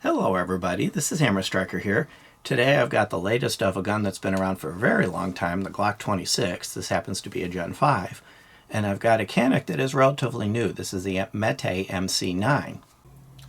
Hello everybody, this is Hammer Striker here. Today I've got the latest of a gun that's been around for a very long time, the Glock 26. This happens to be a Gen 5. And I've got a Canik that is relatively new. This is the METE MC9.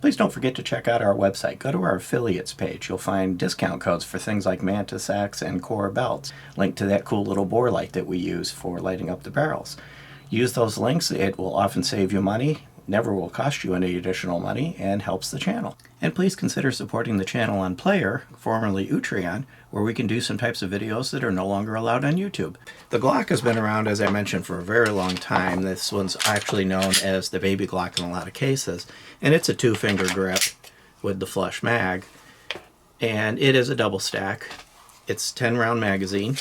Please don't forget to check out our website. Go to our affiliates page. You'll find discount codes for things like Mantis X and Core belts. Link to that cool little bore light that we use for lighting up the barrels. Use those links. It will often save you money, never will cost you any additional money, and helps the channel. And please consider supporting the channel on Player, formerly Utreon, where we can do some types of videos that are no longer allowed on YouTube. The Glock has been around, as I mentioned, for a very long time. This one's actually known as the baby Glock in a lot of cases, and it's a two-finger grip with the flush mag, and it is a double stack. It's 10-round magazine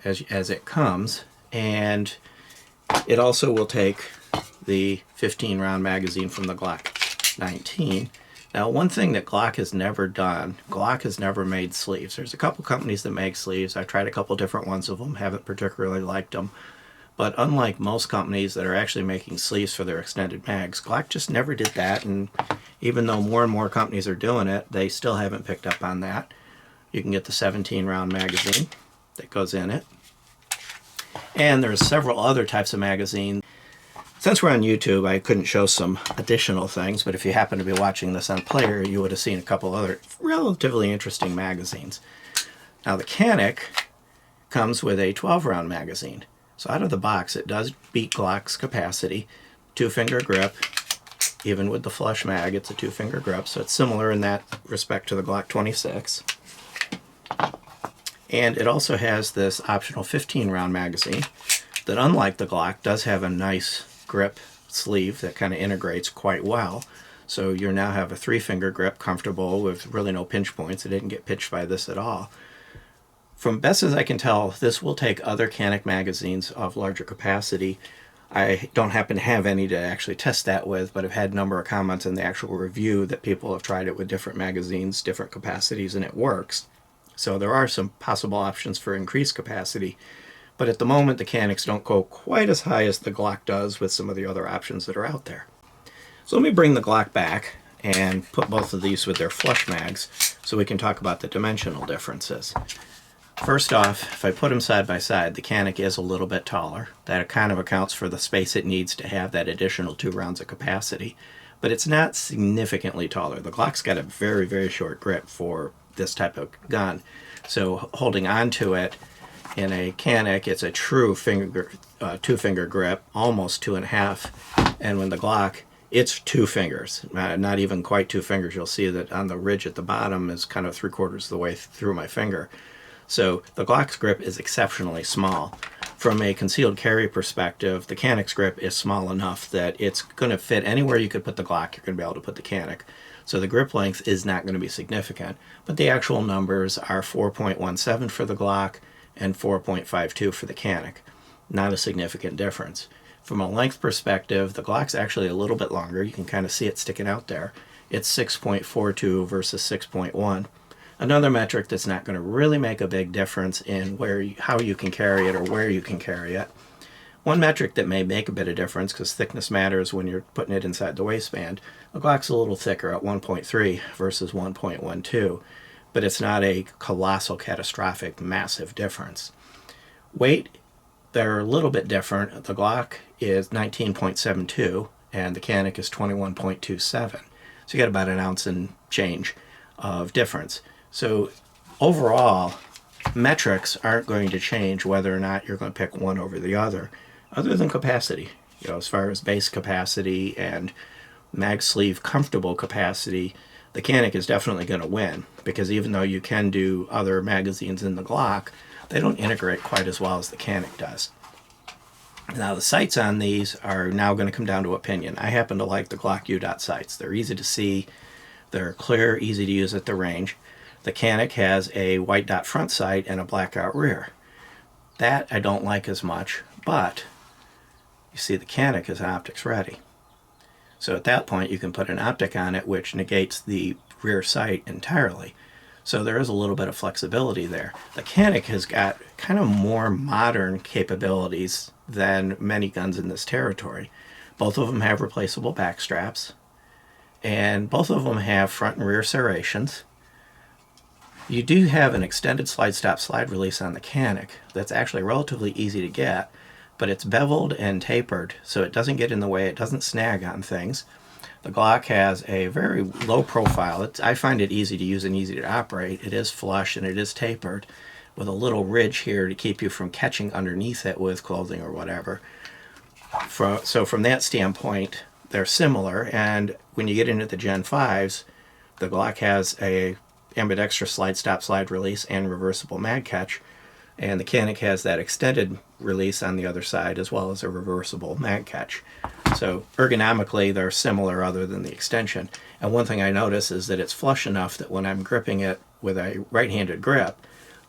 as it comes, and it also will take the 15-round magazine from the Glock 19. Now, one thing that Glock has never done, Glock has never made sleeves. There's a couple companies that make sleeves. I've tried a couple different ones of them, haven't particularly liked them. But unlike most companies that are actually making sleeves for their extended mags, Glock just never did that, and even though more and more companies are doing it, they still haven't picked up on that. You can get the 17-round magazine that goes in it. And there's several other types of magazines. Since we're on YouTube, I couldn't show some additional things, but if you happen to be watching this on Player, you would have seen a couple other relatively interesting magazines. Now, the Canik comes with a 12-round magazine. So out of the box, it does beat Glock's capacity. Two-finger grip, even with the flush mag, it's a two-finger grip, so it's similar in that respect to the Glock 26. And it also has this optional 15-round magazine that, unlike the Glock, does have a nice grip sleeve that kind of integrates quite well. So you now have a three-finger grip, comfortable with really no pinch points. It didn't get pinched by this at all. From best as I can tell, this will take other Canik magazines of larger capacity. I don't happen to have any to actually test that with, but I've had a number of comments in the actual review that people have tried it with different magazines, different capacities, and it works. So there are some possible options for increased capacity. But at the moment, the Caniks don't go quite as high as the Glock does with some of the other options that are out there. So let me bring the Glock back and put both of these with their flush mags so we can talk about the dimensional differences. First off, if I put them side by side, the Canik is a little bit taller. That kind of accounts for the space it needs to have that additional 2 rounds of capacity. But it's not significantly taller. The Glock's got a very, very short grip for this type of gun. So holding on to it, in a Canik, it's a true two-finger grip, almost 2.5. And when the Glock, it's 2 fingers, not even quite 2 fingers. You'll see that on the ridge at the bottom is kind of 3/4 of the way through my finger. So the Glock's grip is exceptionally small. From a concealed carry perspective, the Canik's grip is small enough that it's going to fit anywhere you could put the Glock, you're going to be able to put the Canik. So the grip length is not going to be significant, but the actual numbers are 4.17 for the Glock and 4.52 for the Canik. Not a significant difference. From a length perspective, the Glock's actually a little bit longer. You can kind of see it sticking out there. It's 6.42 versus 6.1. Another metric that's not going to really make a big difference in how you can carry it or where you can carry it. One metric that may make a bit of difference, because thickness matters when you're putting it inside the waistband, the Glock's a little thicker at 1.3 versus 1.12. But it's not a colossal, catastrophic, massive difference. Weight, they're a little bit different. The Glock is 19.72 and the Canik is 21.27. So you got about an ounce and change of difference. So overall, metrics aren't going to change whether or not you're going to pick one over the other than capacity. As far as base capacity and mag sleeve comfortable capacity, the Canik is definitely going to win, because even though you can do other magazines in the Glock, they don't integrate quite as well as the Canik does. Now, the sights on these are now going to come down to opinion. I happen to like the Glock U-Dot sights. They're easy to see, they're clear, easy to use at the range. The Canik has a white dot front sight and a blackout rear. That I don't like as much, but you see the Canik is optics ready. So at that point, you can put an optic on it, which negates the rear sight entirely. So there is a little bit of flexibility there. The Canik has got kind of more modern capabilities than many guns in this territory. Both of them have replaceable back straps. and both of them have front and rear serrations. You do have an extended slide stop slide release on the Canik that's actually relatively easy to get, but it's beveled and tapered so it doesn't get in the way, it doesn't snag on things. The Glock has a very low profile. I find it easy to use and easy to operate. It is flush and it is tapered with a little ridge here to keep you from catching underneath it with clothing or whatever. So from that standpoint, they're similar, and when you get into the Gen 5s, the Glock has a ambidextrous slide stop slide release and reversible mag catch, and the Canik has that extended release on the other side as well as a reversible mag catch. So ergonomically they're similar other than the extension. And one thing I notice is that it's flush enough that when I'm gripping it with a right-handed grip,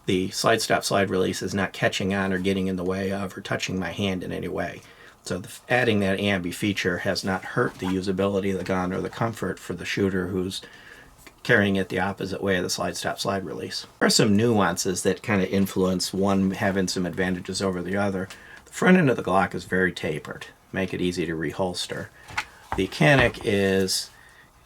the slide stop slide release is not catching on or getting in the way of or touching my hand in any way. So adding that ambi feature has not hurt the usability of the gun or the comfort for the shooter who's carrying it the opposite way of the slide stop slide release. There are some nuances that kind of influence one having some advantages over the other. The front end of the Glock is very tapered, make it easy to reholster. The Canik it's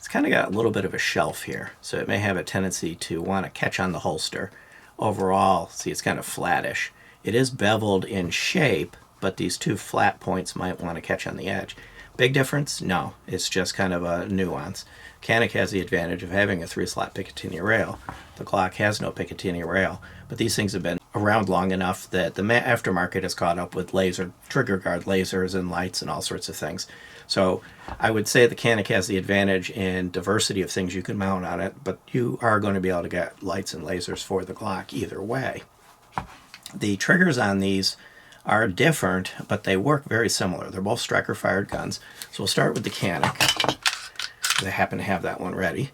kind of got a little bit of a shelf here, so it may have a tendency to want to catch on the holster. Overall, see, it's kind of flattish. It is beveled in shape, but these two flat points might want to catch on the edge. Big difference? No, it's just kind of a nuance. Canik has the advantage of having a 3-slot Picatinny rail. The Glock has no Picatinny rail, but these things have been around long enough that the aftermarket has caught up with laser trigger guard lasers and lights and all sorts of things. So I would say the Canik has the advantage in diversity of things you can mount on it, but you are going to be able to get lights and lasers for the Glock either way. The triggers on these are different, but they work very similar. They're both striker-fired guns. So we'll start with the Canik. I happen to have that one ready.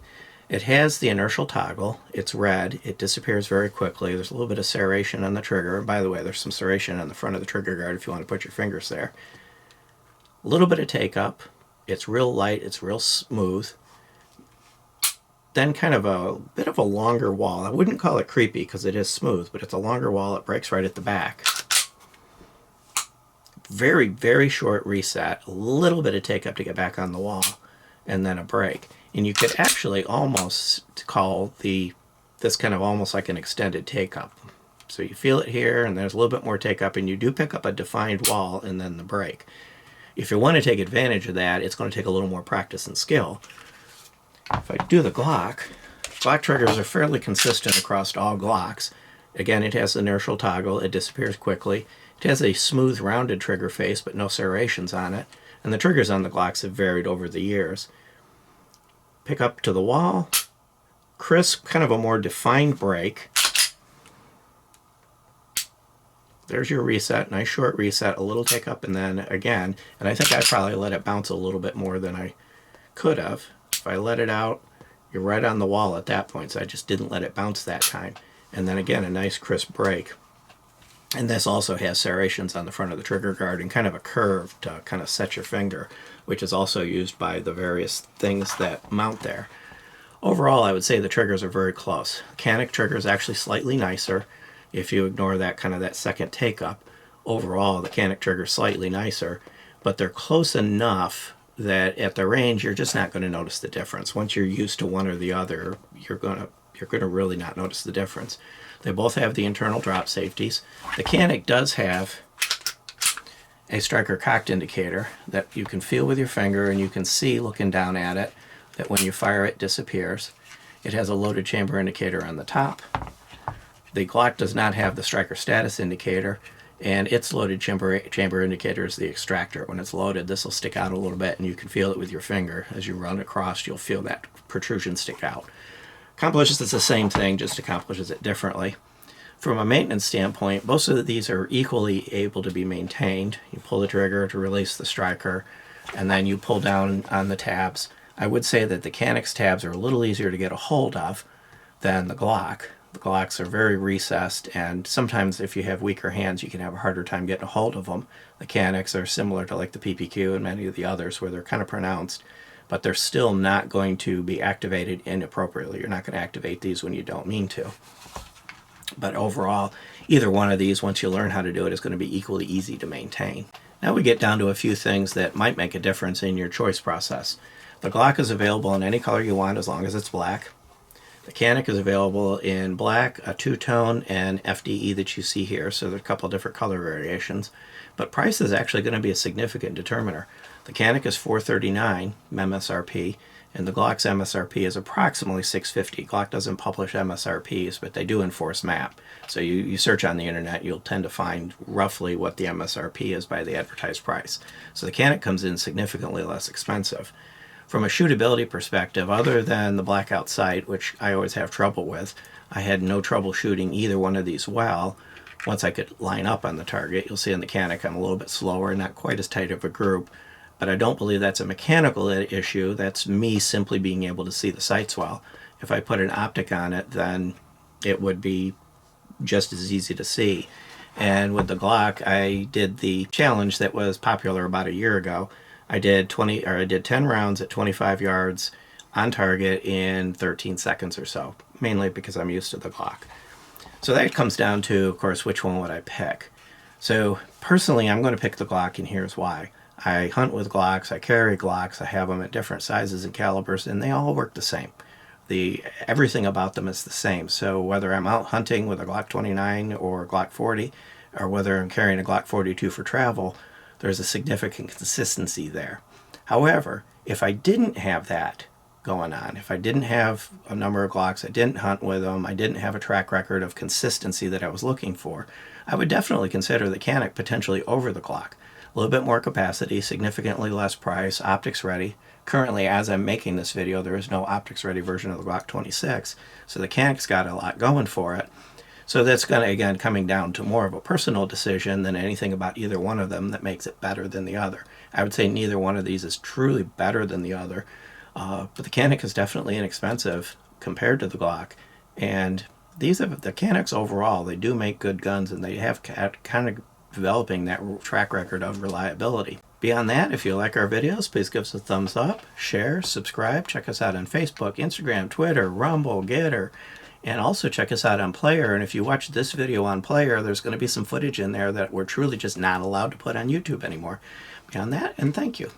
It has the inertial toggle. It's red. It disappears very quickly. There's a little bit of serration on the trigger. And by the way, there's some serration on the front of the trigger guard if you want to put your fingers there. A little bit of take-up. It's real light. It's real smooth. Then kind of a bit of a longer wall. I wouldn't call it creepy because it is smooth, but it's a longer wall. It breaks right at the back. Very, very short reset. A little bit of take-up to get back on the wall, and then a break. And you could actually almost call this kind of almost like an extended take-up. So you feel it here, and there's a little bit more take-up, and you do pick up a defined wall and then the break. If you want to take advantage of that, it's going to take a little more practice and skill. If I do the Glock triggers are fairly consistent across all Glocks. Again, it has the inertial toggle. It disappears quickly. It has a smooth, rounded trigger face, but no serrations on it. And the triggers on the Glocks have varied over the years. Pick up to the wall. Crisp, kind of a more defined break. There's your reset. Nice short reset, a little take up, and then again. And I think I probably let it bounce a little bit more than I could have. If I let it out, you're right on the wall at that point, so I just didn't let it bounce that time. And then again, a nice crisp break. And this also has serrations on the front of the trigger guard and kind of a curve to kind of set your finger, which is also used by the various things that mount there. Overall, I would say the triggers are very close. Canik trigger is actually slightly nicer if you ignore that kind of that second take-up. Overall, the Canik trigger is slightly nicer, but they're close enough that at the range, you're just not going to notice the difference. Once you're used to one or the other, you're going to really not notice the difference. They both have the internal drop safeties. The Canik does have a striker cocked indicator that you can feel with your finger, and you can see looking down at it that when you fire it disappears. It has a loaded chamber indicator on the top. The Glock does not have the striker status indicator, and its loaded chamber indicator is the extractor. When it's loaded, this will stick out a little bit, and you can feel it with your finger. As you run across, you'll feel that protrusion stick out. Accomplishes the same thing, just accomplishes it differently. From a maintenance standpoint, most of these are equally able to be maintained. You pull the trigger to release the striker, and then you pull down on the tabs. I would say that the Canik's tabs are a little easier to get a hold of than the Glock. The Glocks are very recessed, and sometimes if you have weaker hands, you can have a harder time getting a hold of them. The Caniks are similar to like the PPQ and many of the others where they're kind of pronounced, but they're still not going to be activated inappropriately. You're not going to activate these when you don't mean to. But overall, either one of these, once you learn how to do it, is going to be equally easy to maintain. Now we get down to a few things that might make a difference in your choice process. The Glock is available in any color you want as long as it's black. The Canik is available in black, a two-tone, and FDE that you see here, so there's a couple different color variations. But price is actually going to be a significant determiner. The Canik is $439 MSRP, and the Glock's MSRP is approximately $650. Glock doesn't publish MSRPs, but they do enforce MAP. So you search on the internet, you'll tend to find roughly what the MSRP is by the advertised price. So the Canik comes in significantly less expensive. From a shootability perspective, other than the blackout sight, which I always have trouble with, I had no trouble shooting either one of these well. Once I could line up on the target, you'll see in the Canik I'm a little bit slower, not quite as tight of a group, but I don't believe that's a mechanical issue. That's me simply being able to see the sights well. If I put an optic on it, then it would be just as easy to see. And with the Glock, I did the challenge that was popular about a year ago. I did 10 rounds at 25 yards on target in 13 seconds or so, mainly because I'm used to the Glock. So that comes down to, of course, which one would I pick? So personally, I'm going to pick the Glock, and here's why. I hunt with Glocks, I carry Glocks, I have them at different sizes and calibers, and they all work the same. Everything about them is the same. So whether I'm out hunting with a Glock 29 or Glock 40, or whether I'm carrying a Glock 42 for travel, there's a significant consistency there. However, if I didn't have that going on, if I didn't have a number of Glocks, I didn't hunt with them, I didn't have a track record of consistency that I was looking for, I would definitely consider the Canik potentially over the Glock. A little bit more capacity, significantly less price, optics ready. Currently, as I'm making this video, there is no optics ready version of the Glock 26, so the Canik's got a lot going for it. So that's going to, again, coming down to more of a personal decision than anything about either one of them that makes it better than the other. I would say neither one of these is truly better than the other, but the Canik is definitely inexpensive compared to the Glock. And the Caniks overall, they do make good guns, and they have kind of developing that track record of reliability. Beyond that, if you like our videos, please give us a thumbs up, share, subscribe, check us out on Facebook, Instagram, Twitter, Rumble, Getter, and also check us out on Player. And if you watch this video on Player, there's going to be some footage in there that we're truly just not allowed to put on YouTube anymore. Beyond that, and thank you.